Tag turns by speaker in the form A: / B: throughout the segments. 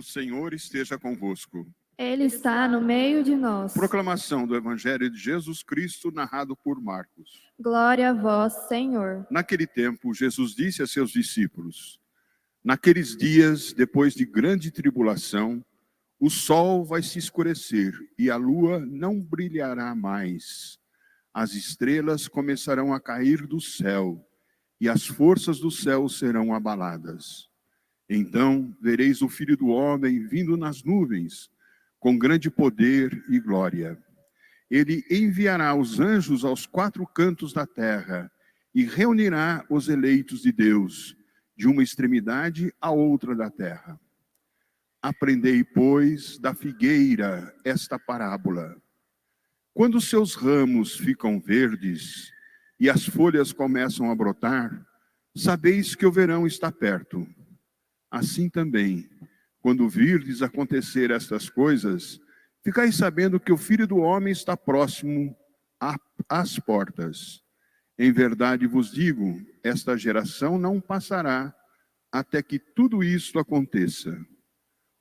A: O Senhor esteja convosco.
B: Ele está no meio de nós.
A: Proclamação do Evangelho de Jesus Cristo, narrado por Marcos.
B: Glória a vós, Senhor.
A: Naquele tempo, Jesus disse a seus discípulos: naqueles dias, depois de grande tribulação, o sol vai se escurecer e a lua não brilhará mais. As estrelas começarão a cair do céu e as forças do céu serão abaladas. Então vereis o Filho do Homem vindo nas nuvens, com grande poder e glória. Ele enviará os anjos aos quatro cantos da terra e reunirá os eleitos de Deus, de uma extremidade à outra da terra. Aprendei, pois, da figueira esta parábola. Quando seus ramos ficam verdes e as folhas começam a brotar, sabeis que o verão está perto. Assim também, quando virdes acontecer estas coisas, ficai sabendo que o Filho do Homem está próximo às portas. Em verdade vos digo, esta geração não passará até que tudo isto aconteça.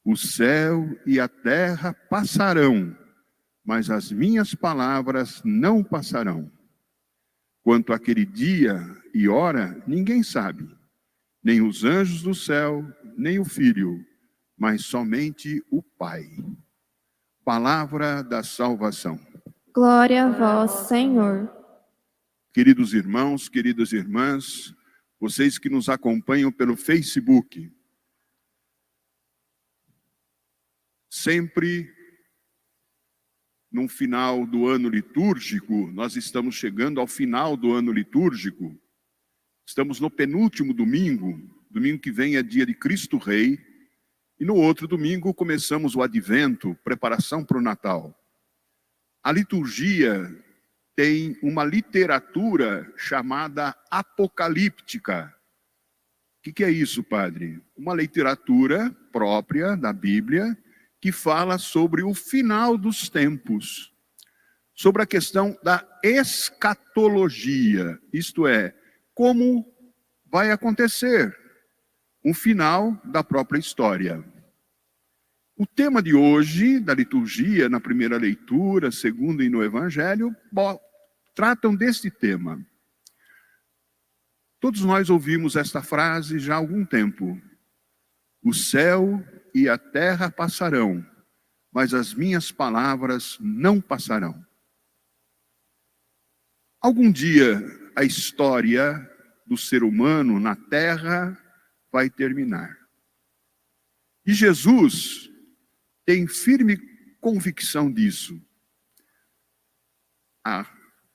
A: O céu e a terra passarão, mas as minhas palavras não passarão. Quanto àquele dia e hora, ninguém sabe, nem os anjos do céu, nem o Filho, mas somente o Pai. Palavra da salvação.
B: Glória a vós, Senhor.
A: Queridos irmãos, queridas irmãs, vocês que nos acompanham pelo Facebook, sempre no final do ano litúrgico, nós estamos chegando ao final do ano litúrgico, estamos no penúltimo domingo, domingo que vem é dia de Cristo Rei, e no outro domingo começamos o Advento, preparação para o Natal. A liturgia tem uma literatura chamada apocalíptica. O que é isso, padre? Uma literatura própria da Bíblia que fala sobre o final dos tempos, sobre a questão da escatologia, isto é, como vai acontecer um final da própria história. O tema de hoje, da liturgia, na primeira leitura, segunda e no Evangelho, tratam deste tema. Todos nós ouvimos esta frase já há algum tempo. O céu e a terra passarão, mas as minhas palavras não passarão. Algum dia a história do ser humano na terra vai terminar. E Jesus tem firme convicção disso. A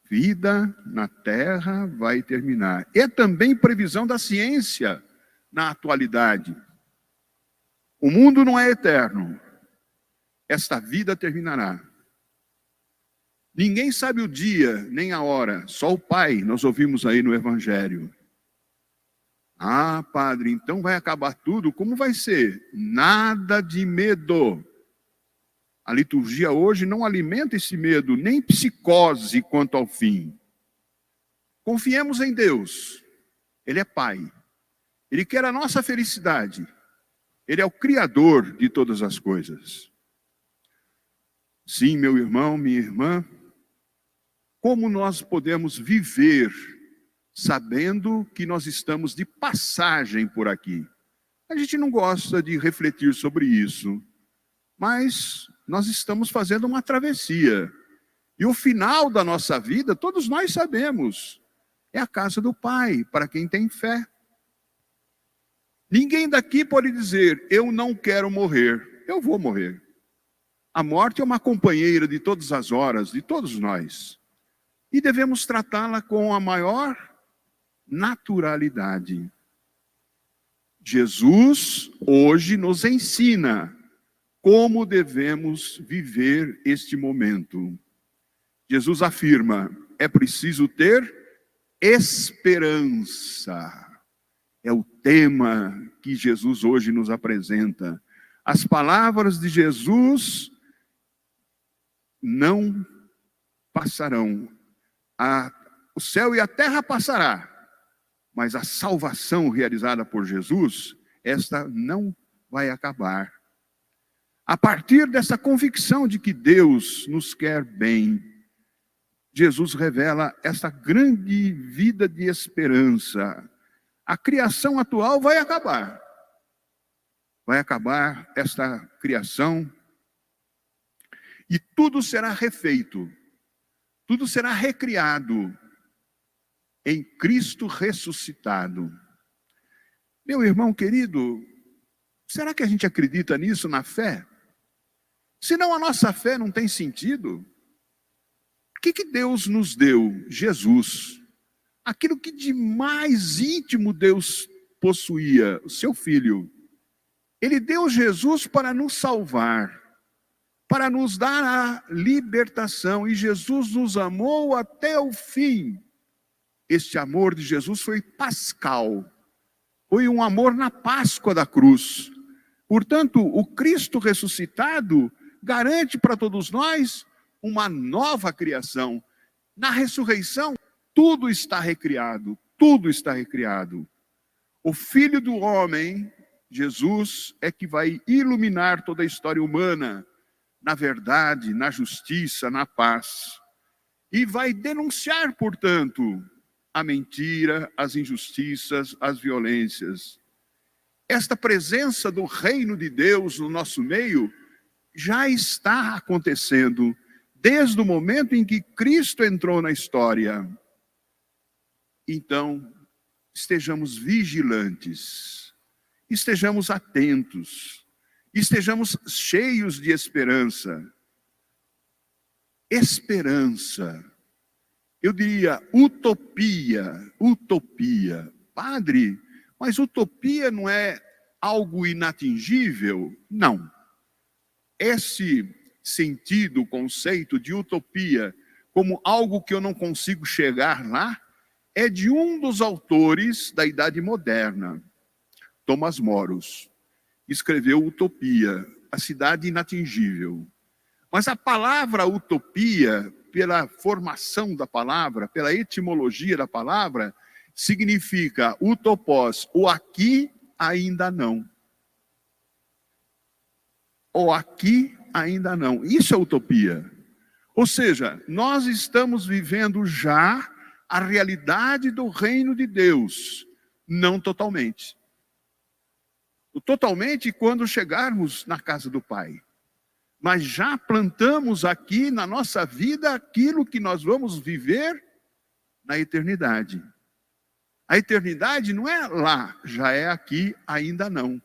A: vida na terra vai terminar. É também previsão da ciência na atualidade. O mundo não é eterno. Esta vida terminará. Ninguém sabe o dia nem a hora, só o Pai, nós ouvimos aí no Evangelho. Ah, padre, então vai acabar tudo? Como vai ser? Nada de medo. A liturgia hoje não alimenta esse medo, nem psicose quanto ao fim. Confiemos em Deus. Ele é Pai. Ele quer a nossa felicidade. Ele é o Criador de todas as coisas. Sim, meu irmão, minha irmã, como nós podemos viver sabendo que nós estamos de passagem por aqui? A gente não gosta de refletir sobre isso, mas nós estamos fazendo uma travessia. E o final da nossa vida, todos nós sabemos, é a casa do Pai, para quem tem fé. Ninguém daqui pode dizer, eu não quero morrer. Eu vou morrer. A morte é uma companheira de todas as horas, de todos nós. E devemos tratá-la com a maior naturalidade. Jesus hoje nos ensina como devemos viver este momento. Jesus afirma, é preciso ter esperança. É o tema que Jesus hoje nos apresenta. As palavras de Jesus não passarão. O céu e a terra passará, mas a salvação realizada por Jesus, esta não vai acabar. A partir dessa convicção de que Deus nos quer bem, Jesus revela essa grande vida de esperança. A criação atual vai acabar. Vai acabar esta criação e tudo será refeito. Tudo será recriado em Cristo ressuscitado. Meu irmão querido, será que a gente acredita nisso na fé? Senão a nossa fé não tem sentido. O que Deus nos deu? Jesus. Aquilo que de mais íntimo Deus possuía, o seu Filho. Ele deu Jesus para nos salvar, para nos dar a libertação. E Jesus nos amou até o fim. Este amor de Jesus foi pascal. Foi um amor na Páscoa da cruz. Portanto, o Cristo ressuscitado garante para todos nós uma nova criação. Na ressurreição, tudo está recriado, tudo está recriado. O Filho do Homem, Jesus, é que vai iluminar toda a história humana, na verdade, na justiça, na paz. E vai denunciar, portanto, a mentira, as injustiças, as violências. Esta presença do reino de Deus no nosso meio já está acontecendo desde o momento em que Cristo entrou na história. Então, estejamos vigilantes, estejamos atentos, estejamos cheios de esperança. Esperança. Eu diria utopia, utopia. Padre, mas utopia não é algo inatingível? Não. Esse sentido, o conceito de utopia, como algo que eu não consigo chegar lá, é de um dos autores da Idade Moderna, Tomás Moros. Escreveu Utopia, a cidade inatingível. Mas a palavra utopia, pela formação da palavra, pela etimologia da palavra, significa utopós, o aqui ainda não. O aqui ainda não. Isso é utopia. Ou seja, nós estamos vivendo já a realidade do reino de Deus, não totalmente. Totalmente quando chegarmos na casa do Pai. Mas já plantamos aqui na nossa vida aquilo que nós vamos viver na eternidade. A eternidade não é lá, já é aqui, ainda não.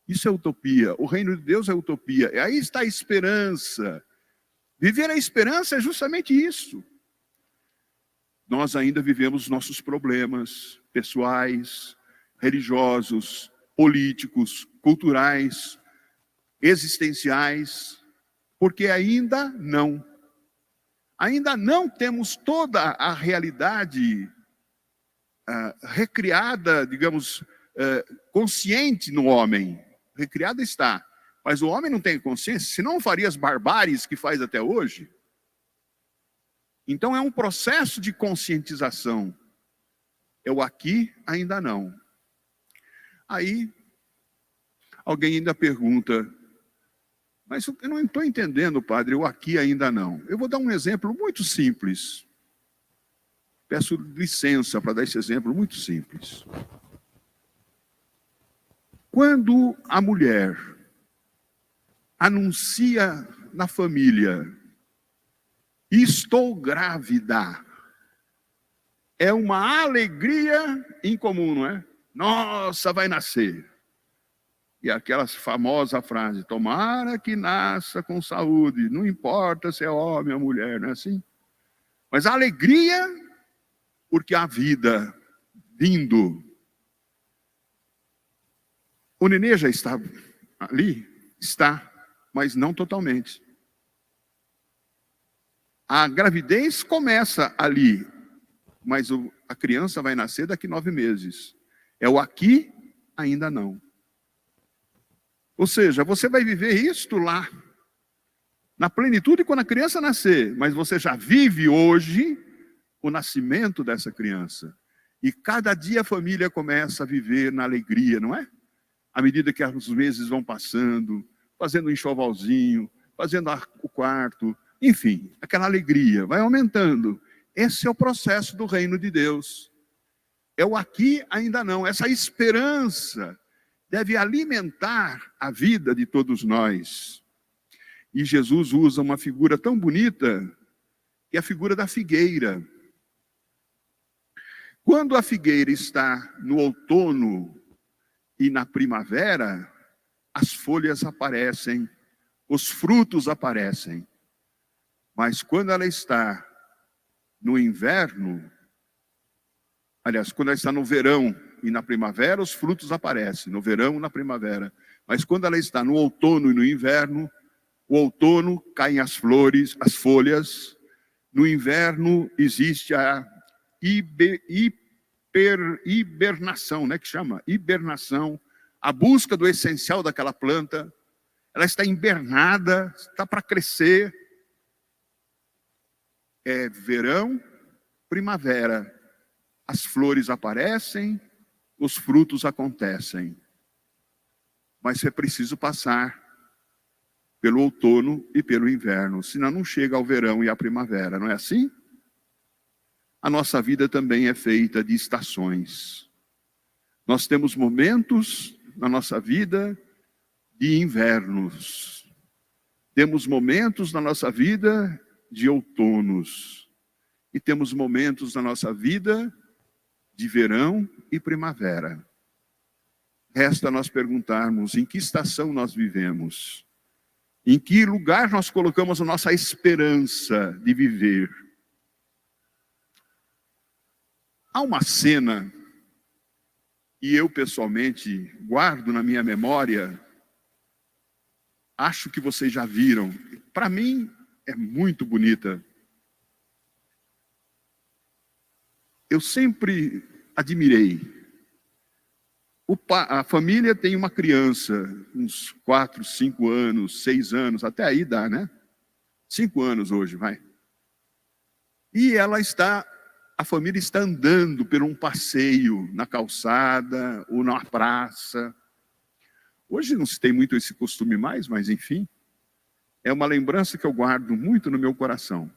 A: Isso é utopia. O reino de Deus é utopia. E aí está a esperança. Viver a esperança é justamente isso. Nós ainda vivemos nossos problemas pessoais, religiosos, políticos, culturais, existenciais, porque ainda não temos toda a realidade recriada, digamos, consciente no homem. Recriada está, mas o homem não tem consciência, senão faria as barbáries que faz até hoje. Então é um processo de conscientização. É o aqui ainda não. Aí, alguém ainda pergunta, mas eu não estou entendendo, padre, o aqui ainda não. Eu vou dar um exemplo muito simples. Peço licença para dar esse exemplo muito simples. Quando a mulher anuncia na família, estou grávida, é uma alegria incomum, não é? Nossa, vai nascer. E aquela famosa frase, tomara que nasça com saúde, não importa se é homem ou mulher, não é assim? Mas a alegria, porque a vida vindo. O nenê já está ali? Está, mas não totalmente. A gravidez começa ali, mas a criança vai nascer daqui 9 meses. É o aqui, ainda não. Ou seja, você vai viver isto lá, na plenitude quando a criança nascer, mas você já vive hoje o nascimento dessa criança. E cada dia a família começa a viver na alegria, não é? À medida que os meses vão passando, fazendo um enxovalzinho, fazendo o quarto, enfim, aquela alegria, vai aumentando. Esse é o processo do reino de Deus. É o aqui ainda não. Essa esperança deve alimentar a vida de todos nós. E Jesus usa uma figura tão bonita, que é a figura da figueira. Quando a figueira está no outono e na primavera, as folhas aparecem, os frutos aparecem. Mas quando ela está no inverno, aliás, quando ela está no verão e na primavera, os frutos aparecem, no verão e na primavera. Mas quando ela está no outono e no inverno, o outono caem as flores, as folhas. No inverno existe a hibernação, né, que chama hibernação, a busca do essencial daquela planta. Ela está hibernada, está para crescer. É verão, primavera. As flores aparecem, os frutos acontecem. Mas é preciso passar pelo outono e pelo inverno, senão não chega ao verão e à primavera, não é assim? A nossa vida também é feita de estações. Nós temos momentos na nossa vida de invernos. Temos momentos na nossa vida de outonos. E temos momentos na nossa vida de verão e primavera. Resta nós perguntarmos em que estação nós vivemos. Em que lugar nós colocamos a nossa esperança de viver. Há uma cena, e eu pessoalmente guardo na minha memória, acho que vocês já viram, para mim é muito bonita. Eu sempre admirei. A família tem uma criança, uns 4, 5 anos, 6 anos, até aí dá, né? 5 anos hoje, vai. E a família está andando por um passeio na calçada ou na praça. Hoje não se tem muito esse costume mais, mas enfim. É uma lembrança que eu guardo muito no meu coração.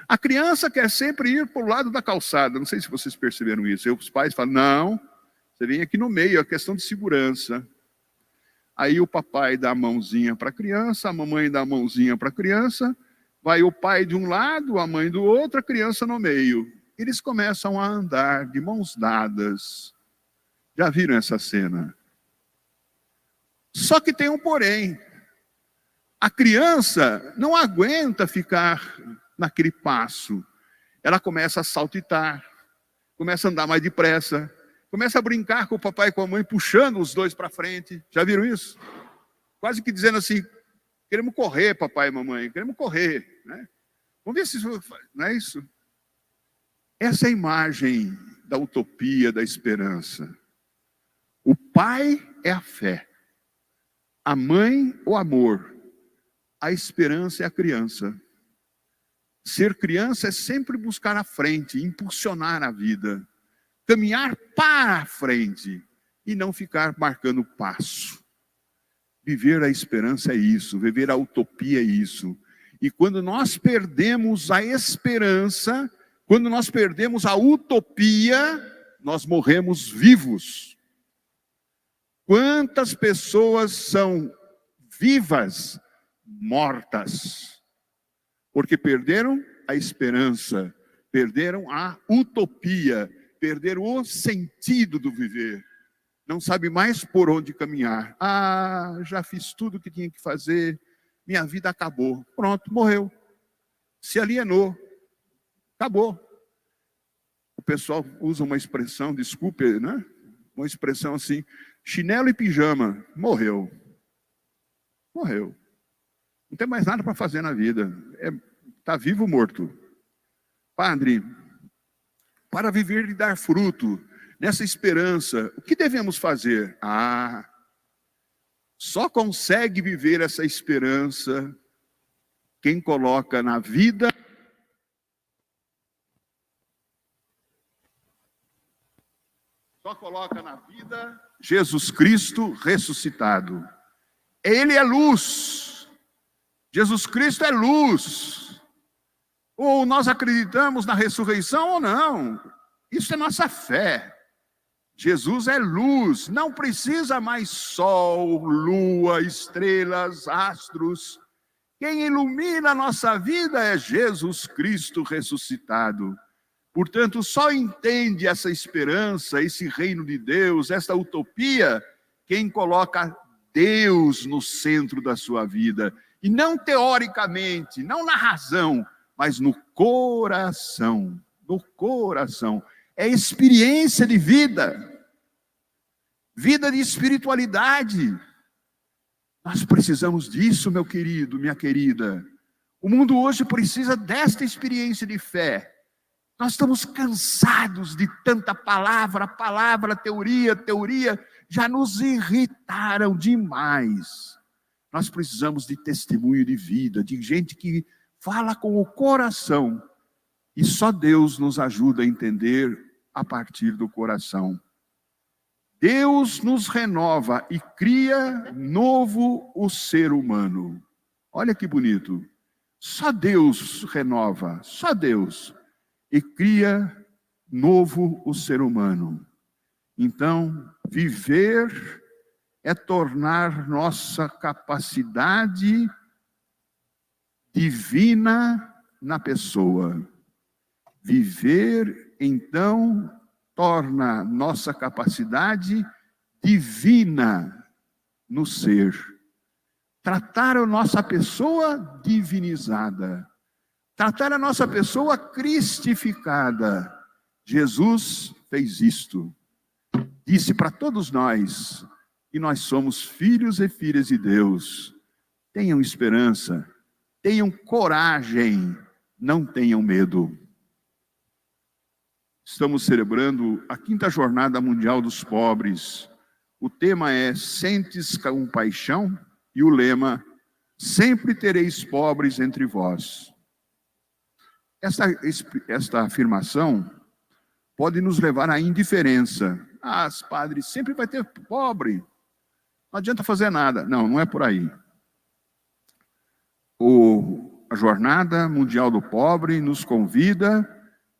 A: A criança quer sempre ir para o lado da calçada. Não sei se vocês perceberam isso. Os pais falam, não, você vem aqui no meio, é questão de segurança. Aí o papai dá a mãozinha para a criança, a mamãe dá a mãozinha para a criança, vai o pai de um lado, a mãe do outro, a criança no meio. Eles começam a andar de mãos dadas. Já viram essa cena? Só que tem um porém. A criança não aguenta ficar naquele passo. Ela começa a saltitar, começa a andar mais depressa, começa a brincar com o papai e com a mãe, puxando os dois para frente. Já viram isso? Quase que dizendo assim, queremos correr, papai e mamãe, queremos correr. Né? Vamos ver se isso não é isso? Essa é a imagem da utopia, da esperança. O pai é a fé, a mãe o amor, a esperança é a criança. Ser criança é sempre buscar a frente, impulsionar a vida, caminhar para a frente e não ficar marcando passo. Viver a esperança é isso, viver a utopia é isso. E quando nós perdemos a esperança, quando nós perdemos a utopia, nós morremos vivos. Quantas pessoas são vivas, mortas? Porque perderam a esperança, perderam a utopia, perderam o sentido do viver. Não sabe mais por onde caminhar. Ah, já fiz tudo o que tinha que fazer, minha vida acabou. Pronto, morreu. Se alienou. Acabou. O pessoal usa uma expressão, desculpe, né? Uma expressão assim, chinelo e pijama. Morreu. Morreu. Não tem mais nada para fazer na vida. Está vivo ou morto? Padre, para viver e dar fruto, nessa esperança, o que devemos fazer? Só consegue viver essa esperança quem coloca na vida Jesus Cristo ressuscitado. Ele é luz. Jesus Cristo é luz. Ou nós acreditamos na ressurreição ou não. Isso é nossa fé. Jesus é luz. Não precisa mais sol, lua, estrelas, astros. Quem ilumina a nossa vida é Jesus Cristo ressuscitado. Portanto, só entende essa esperança, esse reino de Deus, essa utopia, quem coloca Deus no centro da sua vida. E não teoricamente, não na razão, mas no coração. No coração. É experiência de vida. Vida de espiritualidade. Nós precisamos disso, meu querido, minha querida. O mundo hoje precisa desta experiência de fé. Nós estamos cansados de tanta palavra, teoria, já nos irritaram demais. Nós precisamos de testemunho de vida, de gente que fala com o coração. E só Deus nos ajuda a entender a partir do coração. Deus nos renova e cria novo o ser humano. Olha que bonito. Só Deus renova, só Deus. E cria novo o ser humano. Então, viver é tornar nossa capacidade divina na pessoa. Viver, então, torna nossa capacidade divina no ser. Tratar a nossa pessoa divinizada. Tratar a nossa pessoa cristificada. Jesus fez isto. Disse para todos nós, que nós somos filhos e filhas de Deus. Tenham esperança, tenham coragem, não tenham medo. Estamos celebrando a 5ª Jornada Mundial dos Pobres. O tema é Sentes Compaixão e o lema, sempre tereis pobres entre vós. Esta afirmação pode nos levar à indiferença. Ah, padre, sempre vai ter pobre. Não adianta fazer nada. Não, não é por aí. A Jornada Mundial do Pobre nos convida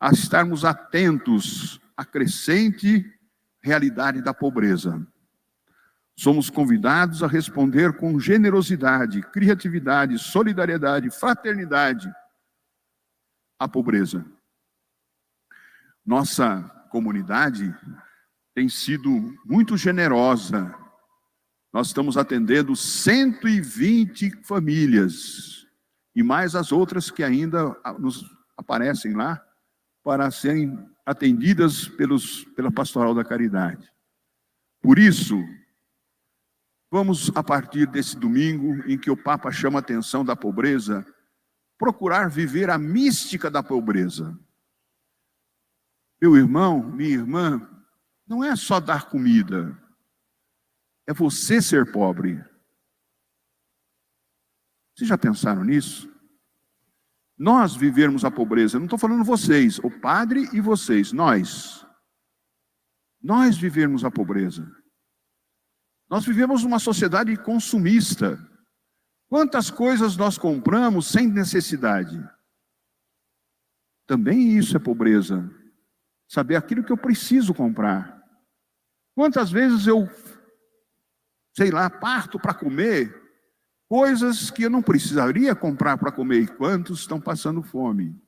A: a estarmos atentos à crescente realidade da pobreza. Somos convidados a responder com generosidade, criatividade, solidariedade, fraternidade à pobreza. Nossa comunidade tem sido muito generosa. Nós estamos atendendo 120 famílias e mais as outras que ainda nos aparecem lá para serem atendidas pela Pastoral da Caridade. Por isso, vamos, a partir desse domingo, em que o Papa chama a atenção da pobreza, procurar viver a mística da pobreza. Meu irmão, minha irmã, não é só dar comida, é você ser pobre. Vocês já pensaram nisso? Nós vivermos a pobreza, não estou falando vocês, o padre e vocês, nós vivermos a pobreza. Nós vivemos numa sociedade consumista. Quantas coisas nós compramos sem necessidade? Também isso é pobreza. Saber aquilo que eu preciso comprar. Quantas vezes eu, parto para comer coisas que eu não precisaria comprar para comer, e quantos estão passando fome?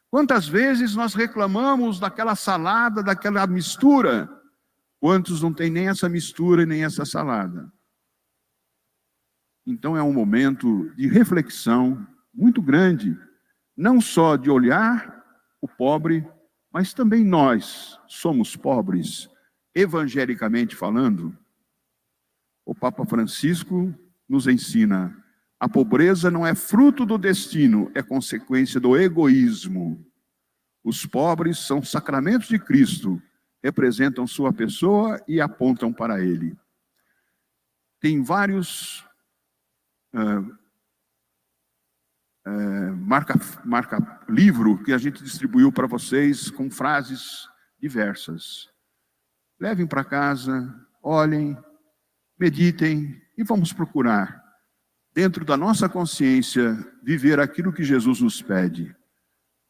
A: Quantas vezes nós reclamamos daquela salada, daquela mistura? Quantos não têm nem essa mistura e nem essa salada? Então é um momento de reflexão muito grande, não só de olhar o pobre, mas também nós somos pobres, evangelicamente falando. O Papa Francisco nos ensina, a pobreza não é fruto do destino, é consequência do egoísmo. Os pobres são sacramentos de Cristo, representam sua pessoa e apontam para Ele. Tem vários marca-livro que a gente distribuiu para vocês com frases diversas. Levem para casa, olhem, meditem, e vamos procurar, dentro da nossa consciência, viver aquilo que Jesus nos pede.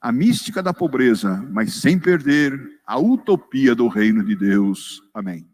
A: A mística da pobreza, mas sem perder a utopia do reino de Deus. Amém.